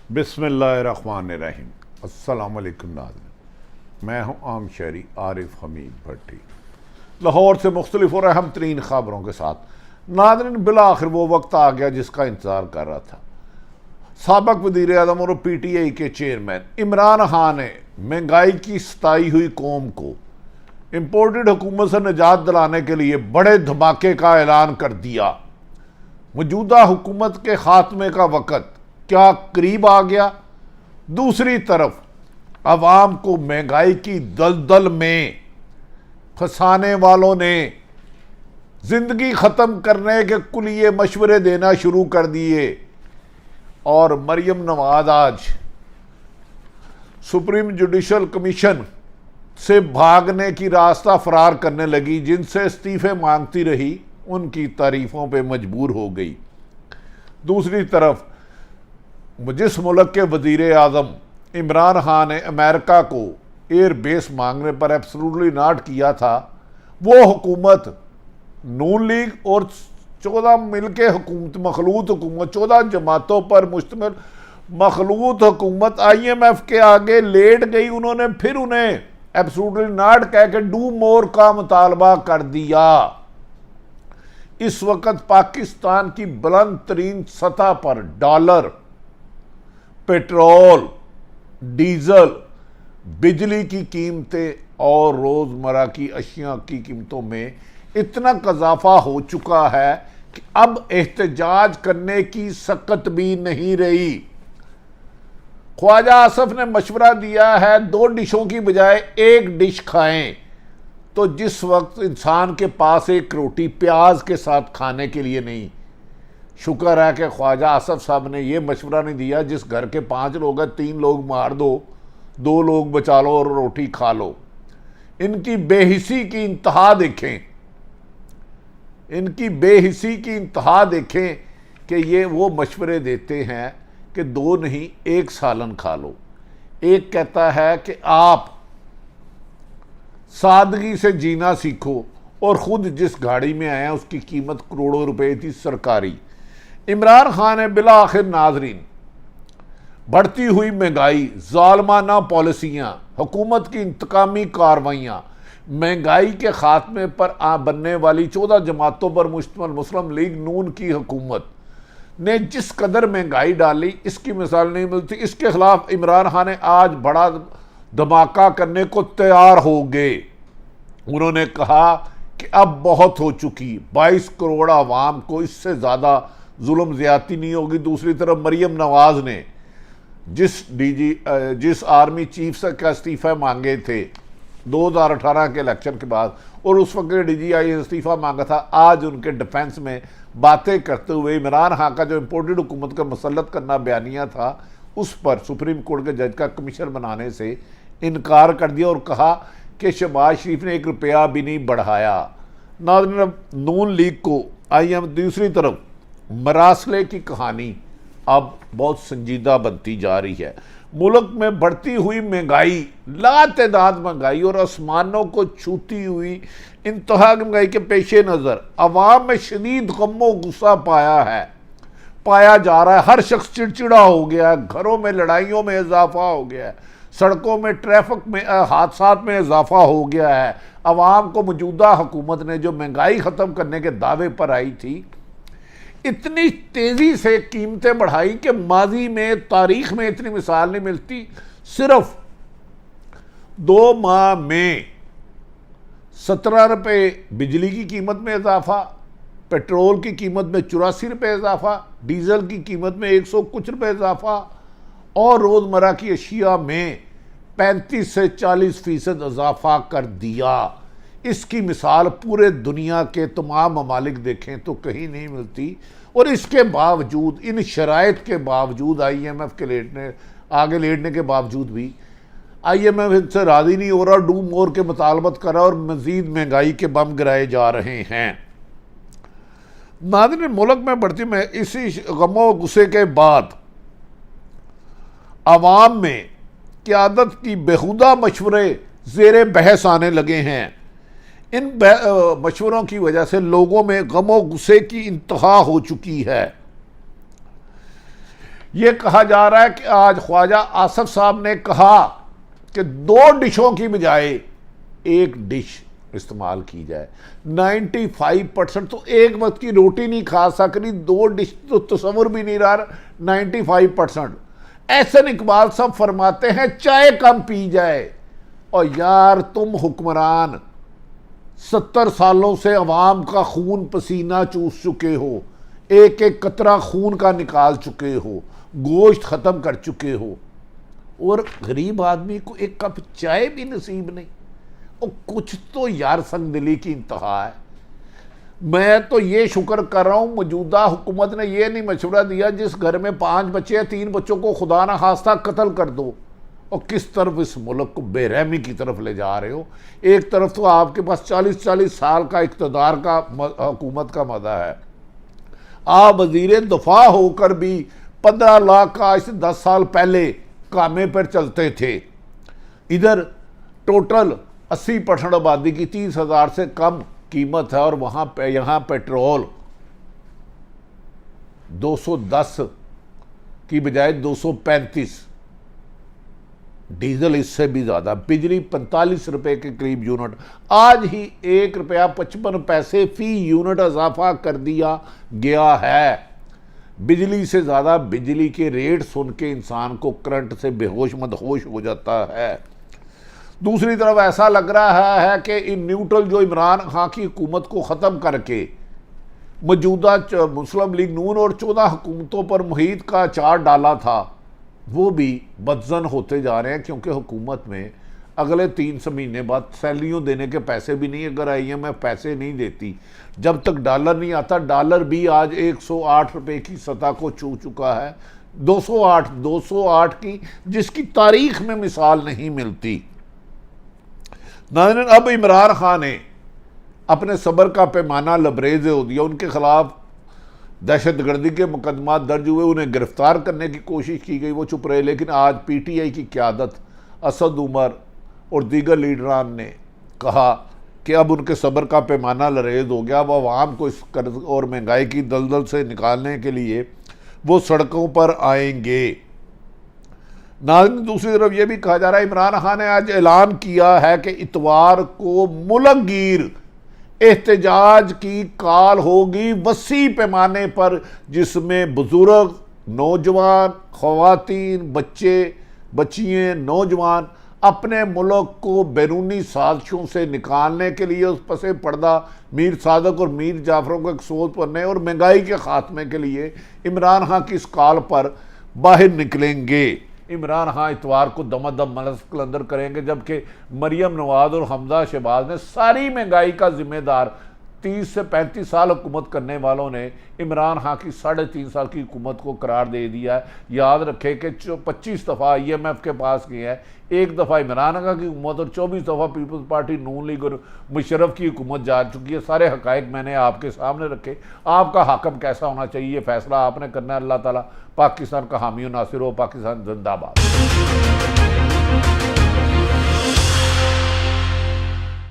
बिस्मिल्लाहिर्रहमानिर्रहीम। अस्सलाम वालेकुम नाज़रीन, मैं हूँ आम शहरी आरिफ हमीद भट्टी, लाहौर से मुख्तलिफ और अहम तरीन ख़बरों के साथ। नाज़रीन, बिला आखिर वो वक्त आ गया जिसका इंतज़ार कर रहा था। साबिक़ वज़ीर आज़म और PTI के चेयरमैन इमरान खान ने महंगाई की सताई हुई कौम को इम्पोर्टेड हुकूमत से निजात दिलाने के लिए बड़े धमाके का ऐलान कर दिया। मौजूदा हुकूमत के खात्मे का वक़्त क्या करीब आ गया। दूसरी तरफ अवाम को महंगाई की दलदल में फंसाने वालों ने जिंदगी ख़त्म करने के कुलिये मशवरे देना शुरू कर दिए और मरियम नवाज आज सुप्रीम जुडिशल कमीशन से भागने की रास्ता फरार करने लगी। जिनसे इस्तीफे मांगती रही उनकी तारीफों पे मजबूर हो गई। दूसरी तरफ जिस मुल्क के वज़ीर आज़म इमरान खान ने अमेरिका को एयर बेस मांगने पर एब्सोल्युटली नॉट किया था, वो हुकूमत नून लीग और 14 मिलके हुकूमत मखलूत हुकूमत 14 जमातों पर मुश्तमिल मखलूत हुकूमत IMF के आगे लेट गई। उन्होंने फिर उन्हें एब्सोल्युटली नॉट कह के डू मोर का मुतालबा कर दिया। इस वक्त पाकिस्तान की बुलंद तरीन सतह पर डॉलर, पेट्रोल, डीजल, बिजली की कीमतें और रोज़मर्रा की अशिया की कीमतों में इतना इजाफा हो चुका है कि अब एहतजाज करने की सकत भी नहीं रही। ख्वाजा आसफ ने मशवरा दिया है 2 डिशों की बजाय 1 डिश खाएं। तो जिस वक्त इंसान के पास एक रोटी प्याज के साथ खाने के लिए नहीं, शुक्र है कि ख्वाजा आसफ साहब ने यह मशवरा नहीं दिया जिस घर के 5 लोग हैं 3 लोग मार दो, 2 लोग बचा लो और रोटी खा लो। इनकी बेहिसी की इंतहा देखें, इनकी बेहिसी की इंतहा देखें कि ये वो मशवरे देते हैं कि 2 नहीं 1 सालन खा लो। एक कहता है कि आप सादगी से जीना सीखो और ख़ुद जिस गाड़ी में आए हैं उसकी कीमत करोड़ों रुपए थी सरकारी। इमरान खान ने बिला आखिर नाजरीन बढ़ती हुई महंगाई, जालमाना पॉलिसियाँ, हुकूमत की इंतकामी कार्रवाइयाँ, महंगाई के खात्मे पर बनने वाली 14 जमातों पर मुश्तमिल मुस्लिम लीग नून की हुकूमत ने जिस कदर महंगाई डाली इसकी मिसाल नहीं मिलती। इसके खिलाफ इमरान खान ने आज बड़ा धमाका करने को तैयार हो गए। उन्होंने कहा कि अब बहुत हो चुकी, 22 करोड़ आवाम को इससे ज़्यादा जुल्म ज़्यादती नहीं होगी। दूसरी तरफ मरियम नवाज ने जिस आर्मी चीफ से का इस्तीफ़ा मांगे थे 2018 के इलेक्शन के बाद और उस वक्त DGI इस्तीफ़ा मांगा था, आज उनके डिफेंस में बातें करते हुए इमरान खान का जो इम्पोर्टेड हुकूमत का मुसल्लत करना बयानिया था उस पर सुप्रीम कोर्ट के जज का कमीशन बनाने से इनकार कर दिया और कहा कि शहबाज शरीफ ने 1 रुपया भी नहीं बढ़ाया। नाज़रीन, नून लीग को दूसरी तरफ मरासले की कहानी अब बहुत संजीदा बनती जा रही है। मुल्क में बढ़ती हुई महंगाई, लातेदाद महंगाई और आसमानों को छूती हुई इंतहा महंगाई के पेश नज़र अवाम में शदीद गम गुस्सा पाया जा रहा है। हर शख्स चिड़चिड़ा हो गया है, घरों में लड़ाइयों में इजाफा हो गया है, सड़कों में ट्रैफिक में हादसात में इजाफा हो गया है। अवाम को मौजूदा हुकूमत ने जो महंगाई ख़त्म करने के दावे पर आई थी, इतनी तेज़ी से कीमतें बढ़ाई कि माजी में तारीख में इतनी मिसाल नहीं मिलती। सिर्फ 2 माह में 17 रुपये बिजली की कीमत में इजाफा, पेट्रोल की कीमत में 84 रुपये इजाफा, डीजल की कीमत में 100 कुछ रुपये इजाफा और रोज़मर्रा की अशिया में 35 से 40% इजाफा कर दिया। इसकी मिसाल पूरे दुनिया के तमाम ममालिक देखें तो कहीं नहीं मिलती। और इसके बावजूद, इन शराइत के बावजूद, IMF के आगे लेटने के बावजूद भी IMF इनसे राज़ी नहीं हो रहा, डू मोर के मुतालबत कर रहा और मज़ीद महंगाई के बम गिराए जा रहे हैं। नाज़रीन, मुल्क में बढ़ती में इसी गमो गुस्से के बाद अवाम में क़यादत की बेहुदा मशवरे ज़ेरे बहस आने लगे हैं। इन मशवरों की वजह से लोगों में गम और गुस्से की इंतहा हो चुकी है। ये कहा जा रहा है कि आज ख्वाजा आसफ साहब ने कहा कि 2 डिशों की बजाय एक डिश इस्तेमाल की जाए। 95% तो एक वक्त की रोटी नहीं खा सक रही, 2 डिश तो तस्वुर भी नहीं रहा। 95% एहसन इकबाल साहब फरमाते हैं चाय कम पी जाए। और यार तुम हुक्मरान 70 सालों से अवाम का खून पसीना चूस चुके हो, एक एक कतरा खून का निकाल चुके हो, गोश्त ख़त्म कर चुके हो, और गरीब आदमी को एक कप चाय भी नसीब नहीं। और कुछ तो यार संगदिली की इंतहा है। मैं तो ये शुक्र कर रहा हूँ मौजूदा हुकूमत ने यह नहीं मशवरा दिया जिस घर में 5 बच्चे या 3 बच्चों को खुदा ना खास्ता कत्ल कर दो, और किस तरफ इस मुल्क को बेरहमी की तरफ ले जा रहे हो। एक तरफ तो आपके पास 40-40 साल का इक़्तिदार का हुकूमत का मदा है, आप वज़ीर दफा होकर भी 15 लाख का आज से 10 साल पहले कामे पर चलते थे। इधर टोटल 80% आबादी की 30,000 से कम कीमत है, और वहाँ पे यहाँ पेट्रोल 210 की बजाय 235, डीजल इससे भी ज़्यादा, बिजली 45 रुपये के करीब यूनिट, आज ही ₹1.55 फी यूनिट इजाफा कर दिया गया है। बिजली से ज़्यादा बिजली के रेट सुन के इंसान को करंट से बेहोश मदहोश हो जाता है। दूसरी तरफ ऐसा लग रहा है कि इन न्यूट्रल जो इमरान खान की हुकूमत को ख़त्म करके मौजूदा मुस्लिम लीग नून और 14 हुकूमतों पर मुहीत का अचार डाला था, वो भी बदजन होते जा रहे हैं, क्योंकि हुकूमत में अगले 3 महीने बाद सैलरियों देने के पैसे भी नहीं। अगर IMF पैसे नहीं देती, जब तक डॉलर नहीं आता, डॉलर भी आज 108 रुपये की सतह को छू चुका है। 208 की, जिसकी तारीख में मिसाल नहीं मिलती। नाज़रीन, अब इमरान खान ने अपने सब्र का पैमाना लबरेज हो दिया। उनके खिलाफ दहशतगर्दी के मुकदमा दर्ज हुए, उन्हें गिरफ्तार करने की कोशिश की गई, वो चुप रहे। लेकिन आज PTI की क़यादत असद उमर और दीगर लीडरान ने कहा कि अब उनके सब्र का पैमाना लबरेज हो गया। अब आवाम को इस कर्ज और महंगाई की दलदल से निकालने के लिए वो सड़कों पर आएंगे। नाज़रीन, दूसरी तरफ यह भी कहा जा रहा है, इमरान खान ने आज ऐलान किया है कि इतवार को मुल्कगीर एहतजाज की कॉल होगी वसी पैमाने पर, जिसमें बुजुर्ग, नौजवान, ख़वातीन, बच्चे, बच्चियाँ, नौजवान अपने मुल्क को बैरूनी साजिशों से निकालने के लिए उस पसे पर्दा मीर सादक और मीर जाफरों को एक्सपोज करने और महंगाई के ख़ात्मे के लिए इमरान खान की इस कॉल पर बाहर निकलेंगे। इमरान खान इतवार को दमादम मजलिस कलंदर करेंगे, जबकि मरियम नवाज और हमजा शहबाज ने सारी महंगाई का जिम्मेदार 30 से 35 साल हुकूमत करने वालों ने इमरान खान की 3.5 साल की हुकूमत को करार दे दिया है। याद रखें कि 25 दफ़ा IMF के पास गए हैं, 1 दफ़ा इमरान खान की हुकूमत और 24 दफ़ा पीपल्स पार्टी नून लीग और मुशर्रफ की हुकूमत जा चुकी है। सारे हक़ाइक़ मैंने आपके सामने रखे। आपका हाकम कैसा होना चाहिए, ये फैसला आपने करना है। अल्लाह ताला पाकिस्तान का हामी और नासिर हो। पाकिस्तान जिंदाबाद।